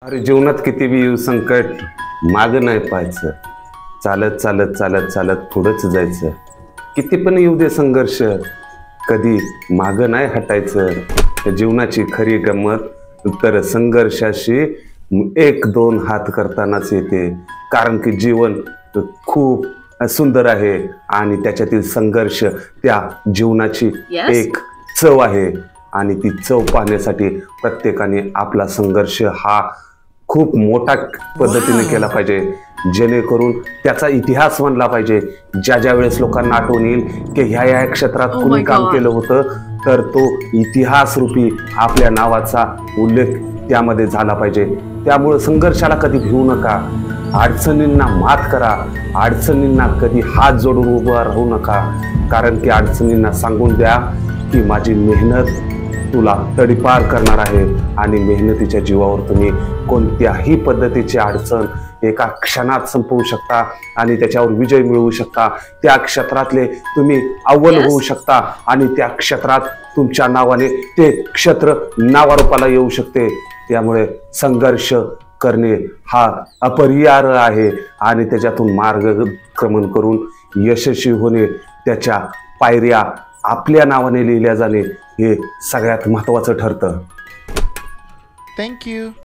अरे जीवनात किती बी येऊ संकट माग नाही पाहायचं, चालत चालत चालत चालत पुढंच जायचं. किती पण येऊ दे संघर्ष, कधी माग नाही हटायचं. जीवनाची खरी गंमत तर संघर्षाशी एक दोन हात करतानाच येते. कारण की जीवन खूप सुंदर आहे आणि त्याच्यातील संघर्ष त्या जीवनाची एक चव आहे. आणि ती चव पाहण्यासाठी प्रत्येकाने आपला संघर्ष हा खूप मोठा पद्धतीने केला पाहिजे, जेणेकरून त्याचा इतिहास बनला पाहिजे. ज्या ज्या वेळेस लोकांना आठवण येईल की ह्या क्षेत्रात कोणी काम केलं होतं, तर तो इतिहास रूपी आपल्या नावाचा उल्लेख त्यामध्ये झाला पाहिजे. त्यामुळे संघर्षाला कधी भिवू नका, अडचणींना मात करा, अडचणींना कधी हात जोडून उभं राहू नका. कारण की अडचणींना सांगून द्या की माझी मेहनत तुला तडीपार करणार आहे आणि मेहनतीच्या जीवावर तुम्ही कोणत्याही पद्धतीची अडचण एका क्षणात संपवू शकता आणि त्याच्यावर विजय मिळवू शकता. त्या क्षेत्रातले तुम्ही अव्वल होऊ शकता आणि त्या क्षेत्रात तुमच्या नावाने ते क्षेत्र नावारूपाला येऊ शकते. त्यामुळे संघर्ष करणे हा अपरिहार्य आहे आणि त्याच्यातून मार्गक्रमण करून यशस्वी होणे, त्याच्या पायऱ्या आपल्या नावाने लिहिल्या जाणे हे सगळ्यात महत्त्वाचं ठरतं. थँक्यू.